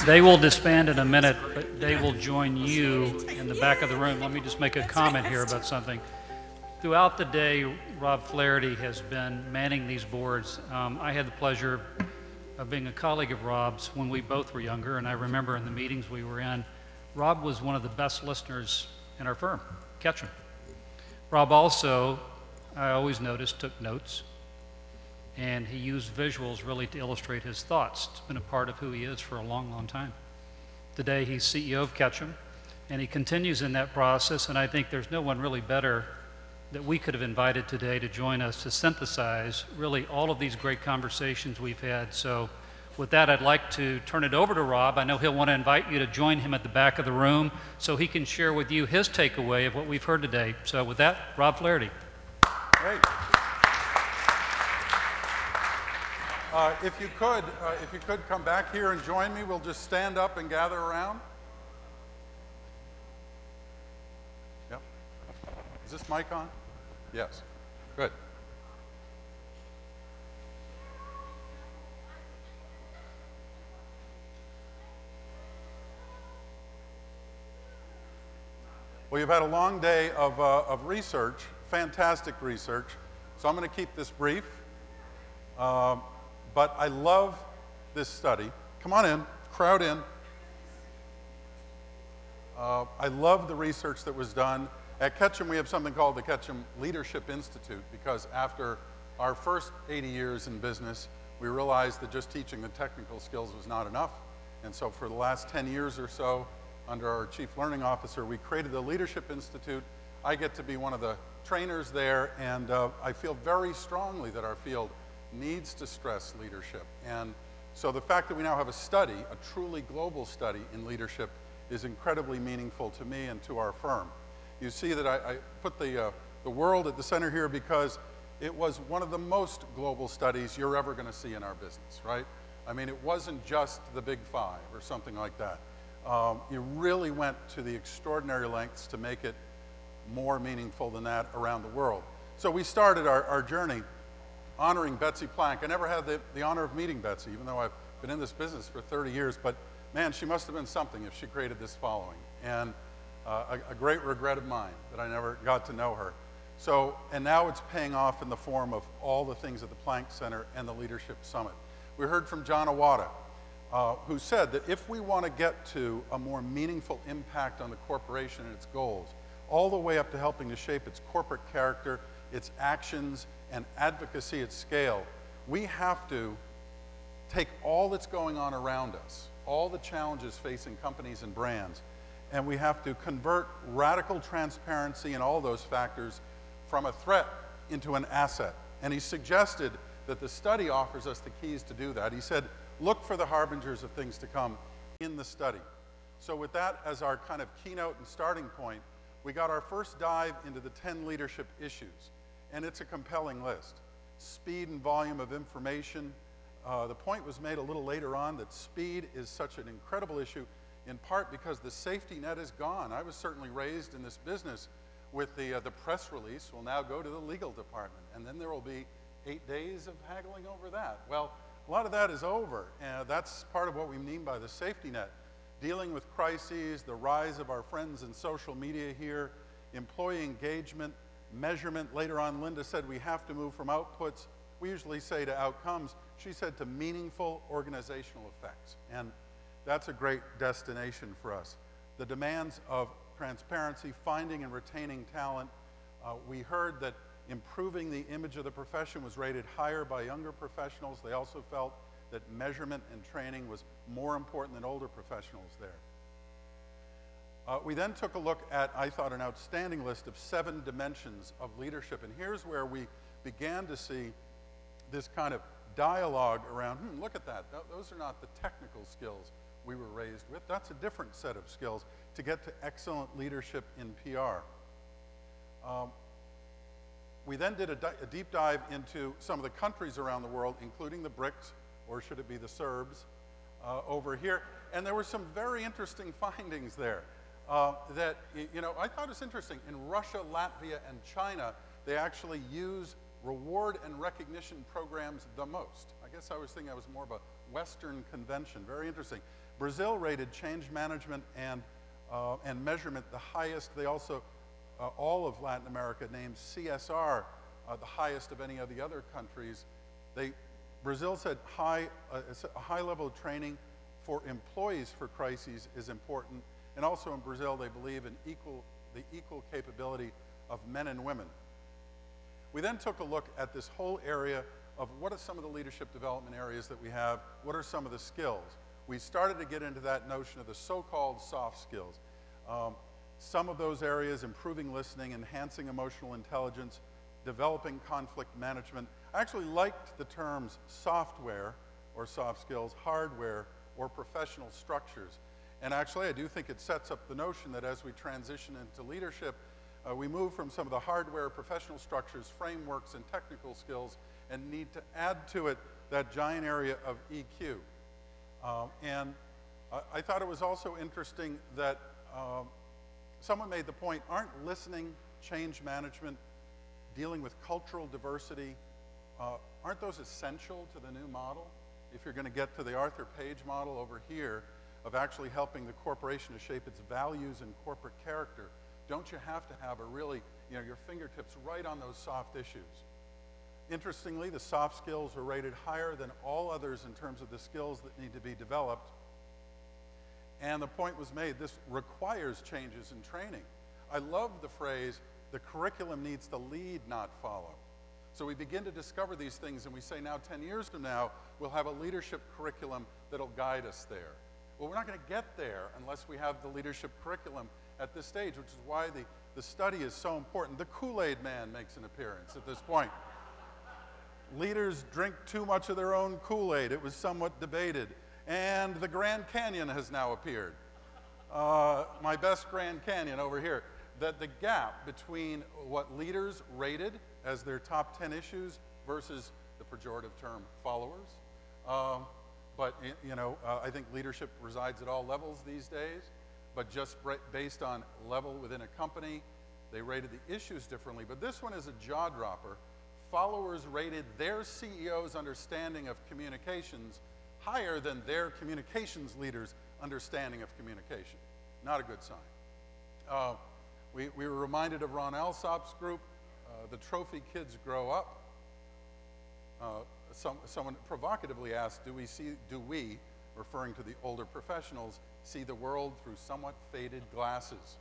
They will disband in a minute, but they will join you in the back of the room. Let me just make a comment here about something. Throughout the day, Rob Flaherty has been manning these boards. I had the pleasure of being a colleague of Rob's when we both were younger, and I remember in the meetings we were in, Rob was one of the best listeners in our firm, Ketchum. Rob also, I always noticed, took notes, and he used visuals really to illustrate his thoughts. It's been a part of who he is for a long, long time. Today, he's CEO of Ketchum, and he continues in that process, and I think there's no one really better that we could have invited today to join us to synthesize really all of these great conversations we've had. So with that, I'd like to turn it over to Rob. I know he'll want to invite you to join him at the back of the room so he can share with you his takeaway of what we've heard today. So with that, Rob Flaherty. Great. If you could come back here and join me, we'll just stand up and gather around. Yep. Is this mic on? Yes. Good. Well, you've had a long day of research, fantastic research, so I'm going to keep this brief. But I love this study. Come on in, crowd in. I love the research that was done. At Ketchum, we have something called the Ketchum Leadership Institute, because after our first 80 years in business, we realized that just teaching the technical skills was not enough. And so for the last 10 years or so, under our Chief Learning Officer, we created the Leadership Institute. I get to be one of the trainers there, and I feel very strongly that our field needs to stress leadership. And so the fact that we now have a study, a truly global study in leadership, is incredibly meaningful to me and to our firm. You see that I put the world at the center here because it was one of the most global studies you're ever going to see in our business, right? I mean, it wasn't just the Big Five or something like that. You really went to the extraordinary lengths to make it more meaningful than that around the world. So we started our journey honoring Betsy Plank. I never had the honor of meeting Betsy, even though I've been in this business for 30 years, but man, she must have been something if she created this following. And a great regret of mine that I never got to know her. So, and now it's paying off in the form of all the things at the Plank Center and the Leadership Summit. We heard from John Awada, who said that if we want to get to a more meaningful impact on the corporation and its goals, all the way up to helping to shape its corporate character, its actions, and advocacy at scale, we have to take all that's going on around us, all the challenges facing companies and brands, and we have to convert radical transparency and all those factors from a threat into an asset. And he suggested that the study offers us the keys to do that. He said, look for the harbingers of things to come in the study. So with that as our kind of keynote and starting point, we got our first dive into the 10 leadership issues. And it's a compelling list. Speed and volume of information. The point was made a little later on that speed is such an incredible issue, in part because the safety net is gone. I was certainly raised in this business with the press release will now go to the legal department, and then there will be 8 days of haggling over that. Well, a lot of that is over, and that's part of what we mean by the safety net. Dealing with crises, the rise of our friends in social media here, employee engagement, measurement. Later on, Linda said we have to move from outputs, we usually say to outcomes. She said to meaningful organizational effects. And that's a great destination for us. The demands of transparency, finding and retaining talent. We heard that improving the image of the profession was rated higher by younger professionals. They also felt that measurement and training was more important than older professionals there. We then took a look at, I thought, an outstanding list of 7 dimensions of leadership. And here's where we began to see this kind of dialogue around, look at that. Those are not the technical skills we were raised with. That's a different set of skills to get to excellent leadership in PR. We then did a deep dive into some of the countries around the world, including the BRICS, or should it be the Serbs, over here. And there were some very interesting findings there. That, I thought it was interesting. In Russia, Latvia, and China, they actually use reward and recognition programs the most. I guess I was thinking I was more of a Western convention. Very interesting. Brazil rated change management and measurement the highest. They also, all of Latin America named CSR the highest of any of the other countries. Brazil said a high level of training for employees for crises is important. And also in Brazil, they believe in the equal capability of men and women. We then took a look at this whole area of what are some of the leadership development areas that we have, what are some of the skills. We started to get into that notion of the so-called soft skills. Some of those areas, improving listening, enhancing emotional intelligence, developing conflict management. I actually liked the terms software or soft skills, hardware, or professional structures. And actually, I do think it sets up the notion that as we transition into leadership, we move from some of the hardware, professional structures, frameworks, and technical skills, and need to add to it that giant area of EQ. And I thought it was also interesting that someone made the point, aren't listening, change management, dealing with cultural diversity, aren't those essential to the new model? If you're going to get to the Arthur Page model over here of actually helping the corporation to shape its values and corporate character, don't you have to have a really, your fingertips right on those soft issues? Interestingly, the soft skills are rated higher than all others in terms of the skills that need to be developed. And the point was made, this requires changes in training. I love the phrase, the curriculum needs to lead, not follow. So we begin to discover these things and we say now 10 years from now, we'll have a leadership curriculum that'll guide us there. Well, we're not going to get there unless we have the leadership curriculum at this stage, which is why the study is so important. The Kool-Aid man makes an appearance at this point. Leaders drink too much of their own Kool-Aid. It was somewhat debated. And the Grand Canyon has now appeared. My best Grand Canyon over here. That the gap between what leaders rated as their top 10 issues versus the pejorative term followers. But I think leadership resides at all levels these days, but just based on level within a company, they rated the issues differently. But this one is a jaw dropper. Followers rated their CEO's understanding of communications higher than their communications leaders' understanding of communication. Not a good sign. We were reminded of Ron Alsop's group, the trophy kids grow up. Someone provocatively asked, do we, referring to the older professionals, see the world through somewhat faded glasses?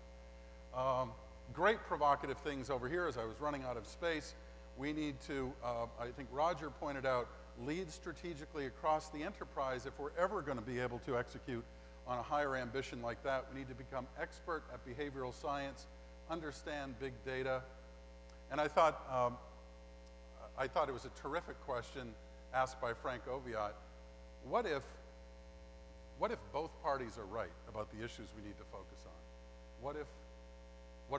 Great provocative things over here as I was running out of space. We need to, I think Roger pointed out, lead strategically across the enterprise. If we're ever going to be able to execute on a higher ambition like that, we need to become expert at behavioral science, understand big data. And I thought it was a terrific question asked by Frank Oviatt. What if both parties are right about the issues we need to focus on? What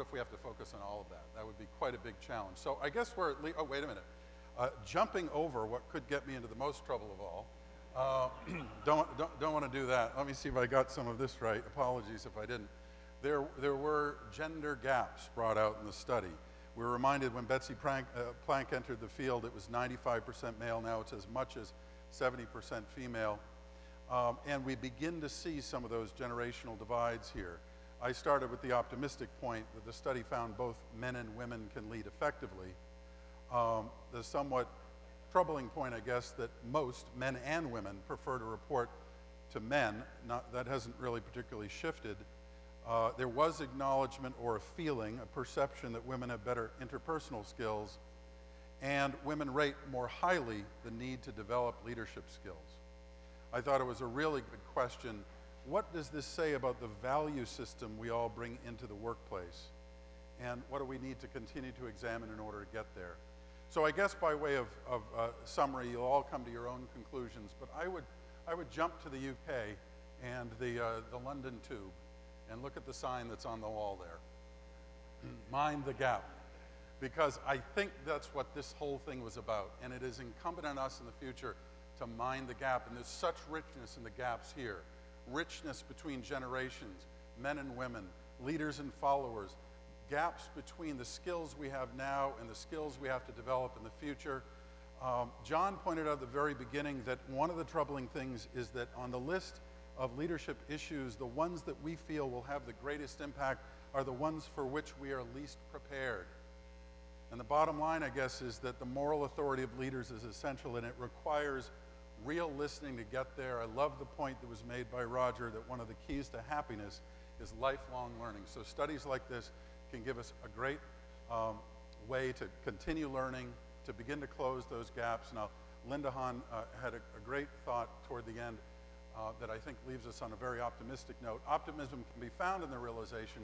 if we have to focus on all of that? That would be quite a big challenge. So I guess we're at least, oh, wait a minute. Jumping over what could get me into the most trouble of all. Don't want to do that. Let me see if I got some of this right. Apologies if I didn't. There were gender gaps brought out in the study. We were reminded when Betsy Planck entered the field, it was 95% male. Now it's as much as 70% female. And we begin to see some of those generational divides here. I started with the optimistic point that the study found both men and women can lead effectively. The somewhat troubling point, I guess, that most men and women prefer to report to men. That hasn't really particularly shifted. There was acknowledgement or a feeling, a perception that women have better interpersonal skills, and women rate more highly the need to develop leadership skills. I thought it was a really good question. What does this say about the value system we all bring into the workplace? And what do we need to continue to examine in order to get there? So I guess by way of summary, you'll all come to your own conclusions, but I would jump to the UK and the London Tube and look at the sign that's on the wall there. Mind the gap. Because I think that's what this whole thing was about, and it is incumbent on us in the future to mind the gap, and there's such richness in the gaps here. Richness between generations, men and women, leaders and followers, gaps between the skills we have now and the skills we have to develop in the future. John pointed out at the very beginning that one of the troubling things is that on the list of leadership issues, the ones that we feel will have the greatest impact are the ones for which we are least prepared. And the bottom line, I guess, is that the moral authority of leaders is essential, and it requires real listening to get there. I love the point that was made by Roger that one of the keys to happiness is lifelong learning. So studies like this can give us a great way to continue learning, to begin to close those gaps. Now, Linda Hahn had a great thought toward the end that I think leaves us on a very optimistic note. Optimism can be found in the realization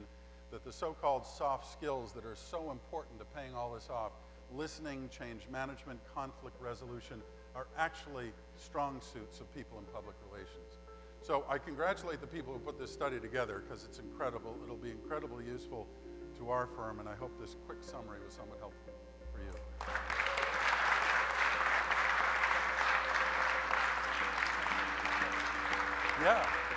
that the so-called soft skills that are so important to paying all this off, listening, change management, conflict resolution, are actually strong suits of people in public relations. So I congratulate the people who put this study together because it's incredible. It'll be incredibly useful to our firm, and I hope this quick summary was somewhat helpful for you. Yeah.